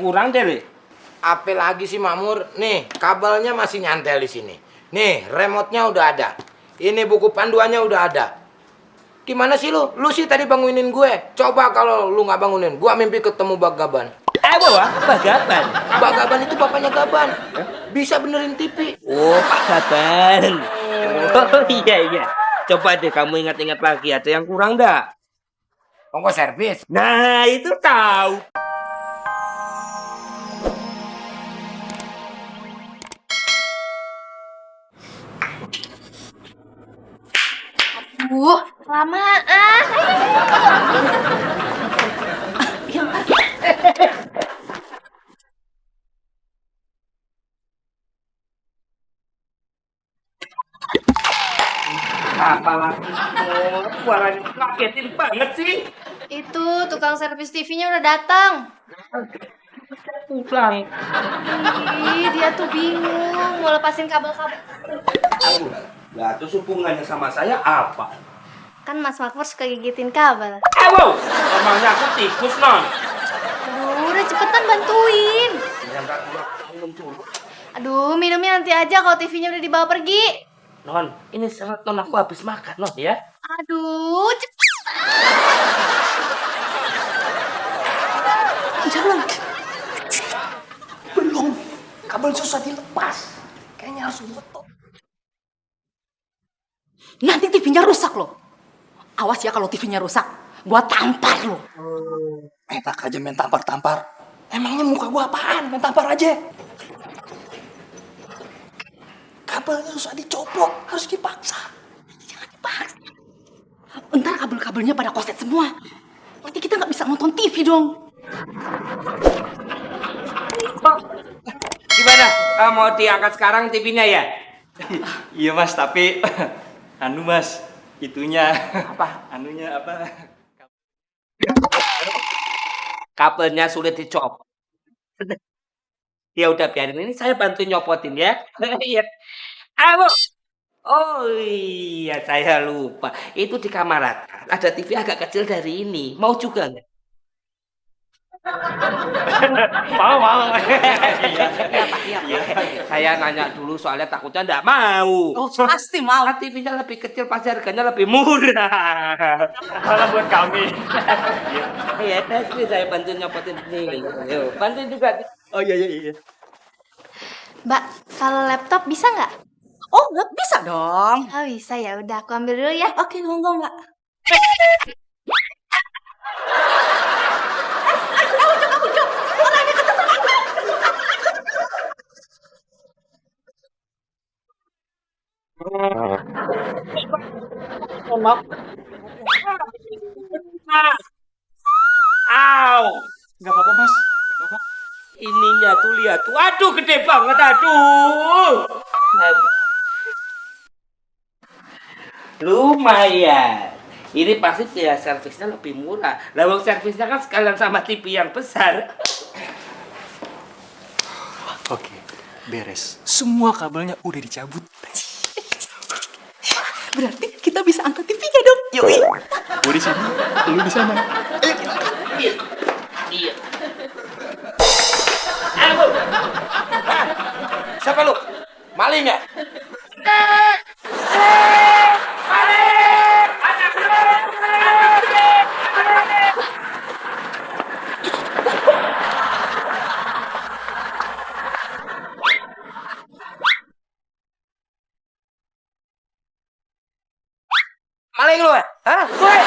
Kurang deh, Le. Apa lagi sih Makmur? Nih, kabelnya masih nyantel di sini. Nih, remote-nya udah ada. Ini buku panduannya udah ada. Gimana sih lu? Lu sih tadi bangunin gue. Coba kalau lu nggak bangunin, gua mimpi ketemu Bagaban. Wah, Bagaban. Bagaban itu bapaknya Gaban. Bisa benerin TV. Oh, Pak Gaban. Oh, iya. Coba deh kamu ingat-ingat lagi, ada yang kurang nggak? Ongkos servis. Nah, itu tahu. Lamaan. Apalagi suaranya kagetin banget sih. Itu tukang servis TV-nya udah datang. Pulang. Ih, dia tuh bingung mau lepasin kabel-kabel. Lah, terus hubungannya sama saya apa? Kan Mas Makmur suka gigitin kabel. Wow, emangnya aku tikus, Non? Aduh, udah cepetan bantuin. Aduh, minumnya nanti aja kalau TV-nya udah dibawa pergi. Non, ini sangat Non aku habis makan, Non ya. Aduh, cepetan. Jangan. Belum. Kabel susah dilepas. Kayaknya harus dibetok. Nanti TV-nya rusak loh. Awas ya kalau TV-nya rusak. Gua tampar loh. Enak aja main tampar-tampar. Emangnya muka gua apaan? Main tampar aja. Kabelnya susah dicopot. Harus dipaksa. Jangan dipaksa. Ntar kabel-kabelnya pada koset semua. Nanti kita nggak bisa nonton TV dong. Gimana? Mau diangkat sekarang TV-nya ya? Iya Mas, tapi anu Mas, itunya Apa? anunya apa? Kabelnya sulit dicopot. Ya udah biarin ini saya bantu nyopotin ya. Iya. Ayo. Oh iya, saya lupa. Itu di kamar atas. Ada TV agak kecil dari ini. Mau juga nggak? Mau. Iya. Saya nanya dulu soalnya takutnya nggak mau. Oh, pasti mau. Nah, TV-nya lebih kecil pasti harganya lebih murah. Malah buat kami. Iya, pasti saya bantu nyopotin ini. Yuk, bantuin juga. Oh iya. Mbak, kalau laptop bisa nggak? Oh, nggak bisa dong. Oh bisa ya, udah aku ambil dulu ya. Oke, monggo Mbak. Aw, Nggak apa-apa Mas. Nggak apa-apa. ininya tuh lihat tuh. Aduh, gede banget, aduh. Lumayan. Ini pasti biaya servisnya lebih murah. Lawang servisnya kan sekalian sama TV yang besar. Oke, beres. Semua kabelnya udah dicabut. Berarti kita bisa angkat TV-nya dong. Yuk. Gue di sini, lu di sana. Iya. Ayo. Siapa lu? Maling ya? Maling lu ya? Hah? Gue?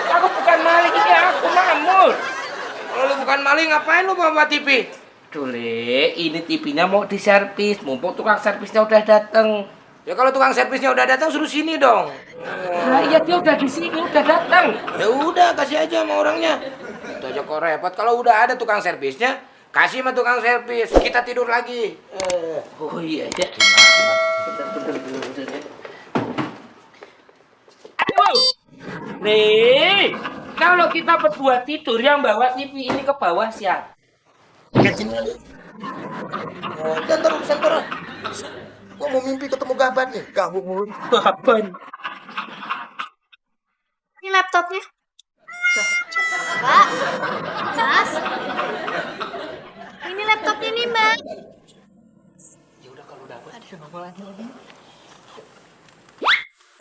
Aku bukan maling, ini aku Makmur. Kalau lu bukan maling, ngapain lu bawa TV? Dule, ini TV-nya mau diservis. Mumpung tukang servisnya udah dateng. Ya kalau tukang servisnya udah datang, suruh sini dong. Nah, iya dia udah di sini, udah datang. Ya udah, kasih aja sama orangnya. Itu aja kok repot. Kalau udah ada tukang servisnya, kasih sama tukang servis. Kita tidur lagi. Oh iya ya. Bener ya. Ayo. Nih, kalau kita berdua tidur yang bawa TV ini ke bawah siapa? Dan terus, terus. Gua mau mimpi ketemu Gaban nih. Gabung mulu. Kapan? Ini laptopnya. Mbak, Mas, ini laptopnya nih Mbak.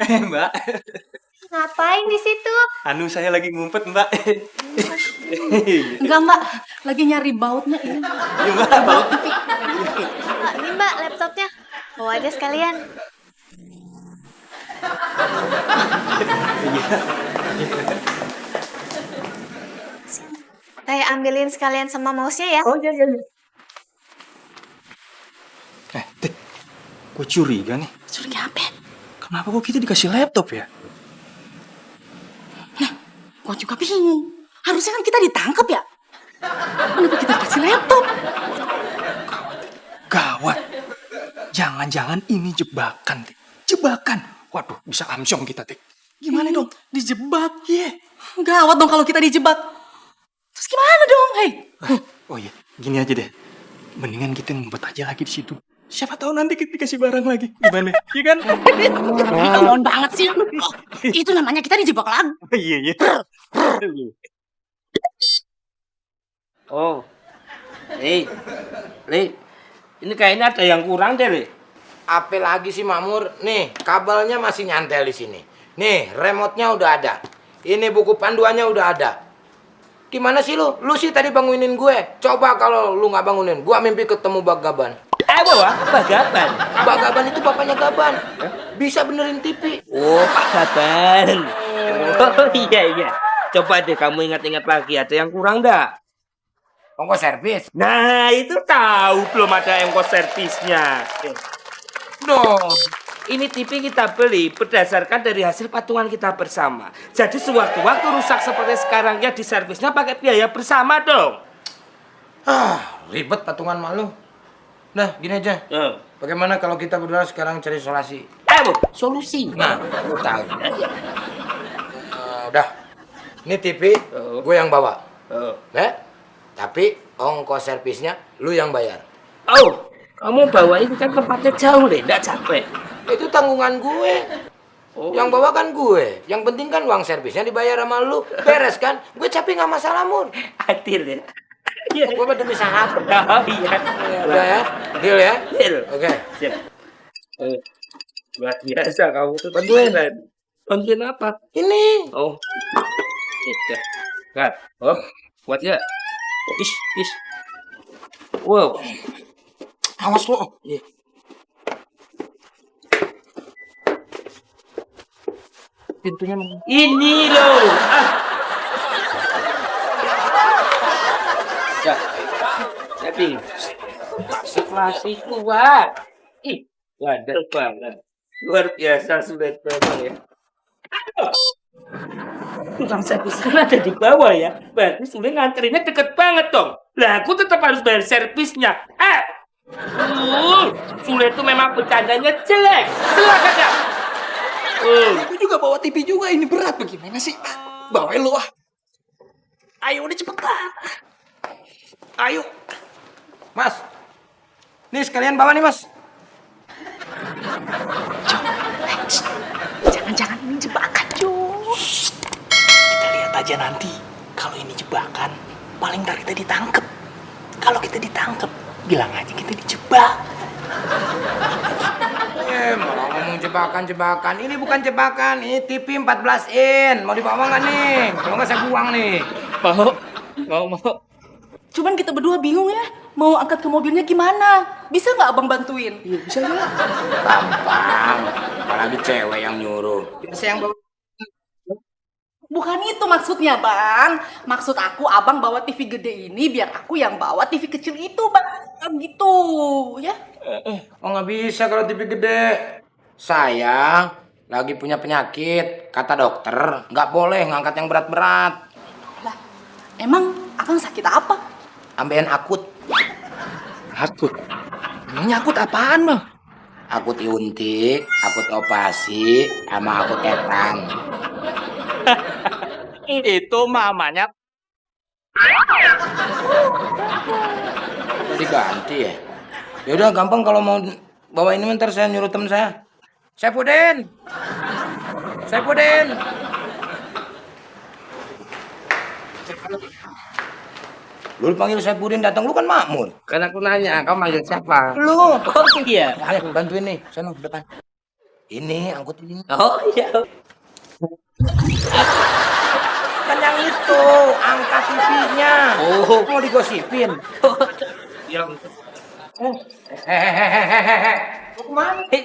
Mbak, Ngapain di situ? anu saya lagi ngumpet, Mbak. Enggak mbak, lagi nyari bautnya ini. Iya, Mbak, baut. Ini Mbak laptopnya. Bawa aja sekalian. Saya ambilin sekalian sama mouse-nya ya. Oh, iya, iya. Tik, gue curiga nih. Curiga apa? Kenapa kok kita dikasih laptop ya? Gua juga bingung. Harusnya kan kita ditangkap ya. Kenapa kita dikasih laptop? Gawat. Jangan-jangan ini jebakan, Tik. Jebakan. Waduh, bisa amsyong kita, Tik. Gimana dong? Dijebak. Iya. Gawat dong kalau kita dijebak. Terus gimana dong? Hei. Oh iya, gini aja deh. Mendingan kita ngumpet aja lagi di situ. Siapa tahu nanti kita dikasih barang lagi. Gimana? Iya kan? Kelawan banget sih. Oh, itu namanya kita dijebak lagi. Iya, iya. Oh. Le, ini kayaknya ada yang kurang deh, Le. Apa lagi sih Makmur? Nih, kabelnya masih nyantel di sini. Nih, remote-nya udah ada. Ini buku panduannya udah ada. Gimana sih lu? Lu sih tadi bangunin gue. Coba kalau lu nggak bangunin, gua mimpi ketemu Bang Gaban. Bawa Gaban. Bang Gaban itu bapaknya Gaban. Bisa benerin TV. Oh, Pak Gaban. Oh, iya. Coba deh kamu ingat-ingat lagi, ada yang kurang dah? Ongkos servis. Nah, itu tahu belum ada ongkos servisnya. Dong. Ini TV kita beli berdasarkan dari hasil patungan kita bersama. Jadi sewaktu-waktu rusak seperti sekarang ya diservisnya pakai biaya bersama dong. Ribet patungan malu. Nah, gini aja. Oh. Bagaimana kalau kita berdua sekarang cari solusi? Solusi. Nah, lu tahu. Udah. Ini TV gue yang bawa. Oh. Tapi ongkos servisnya lu yang bayar. Oh, kamu bawain kan tempatnya jauh deh, enggak capek. Itu tanggungan gue. Oh. Yang bawa kan gue. Yang penting kan uang servisnya dibayar sama lu. Beres kan? Gue capek nggak masalah, Mur. Adil ya. Iya. Gue demi sahabat. Oh iya. Udah ya? Deal ya? Deal. Oke. Siap. Luar biasa kamu tuh. Bantuin. Bantuin apa? Ini. Oh. Iya. Kat. Oh, kuat ya? Ish. Wow. Awas lo. Iya. Pintunya mana? Ini loh. Ya. Tapi sekelasi kuat. Ih, bandel banget. Luar biasa sulit banget ya. Tukang servisnya ada di bawah ya. Berarti sulit nganterinnya deket banget dong. Lah aku tetap harus bayar servisnya. Sulit itu memang bercandanya jelek. Silakan ya. Aku juga bawa TV juga, ini berat bagaimana sih? Bawain lu ah. Ayo udah cepetan. Ayo. Mas. Nih sekalian bawa nih, Mas. Jangan-jangan ini jebakan, Jo. Kita lihat aja nanti. Kalau ini jebakan, paling ntar kita ditangkep. Kalau kita ditangkep, bilang aja kita dijebak. Malah ngomong jebakan. Ini bukan jebakan, ini TV 14 in. Mau dibawa nggak nih? Kalau nggak saya buang nih. Mau. Cuman kita berdua bingung ya. Mau angkat ke mobilnya gimana? Bisa nggak abang bantuin? Iya, bisa ya. Gampang. Apalagi cewek yang nyuruh. Saya yang bawa. Bukan itu maksudnya, Bang. Maksud aku abang bawa TV gede ini biar aku yang bawa TV kecil itu, Bang. Gitu, ya. Oh nggak bisa kalau TV gede. Saya lagi punya penyakit. Kata dokter, nggak boleh ngangkat yang berat-berat. Lah, emang abang sakit apa? Ambeien akut. Akut. Emangnya akut apaan, Bang? Akut iuntik, akut operasi, sama akut tetang. Itu mamanya. Diganti ya? Yaudah gampang kalau mau bawa ini ntar saya nyuruh temen saya. Saipudin. Lu panggil Saipudin datang, lu kan makmur. Kan aku nanya, kamu manggil siapa? Lu. Oh iya. Ayo bantuin nih, sana depan. Ini angkut ini. Oh iya. Kan yang itu, angkat TV-nya. Oh. Mau digosipin. Yang Hehehehe. Mau kemana? Eh,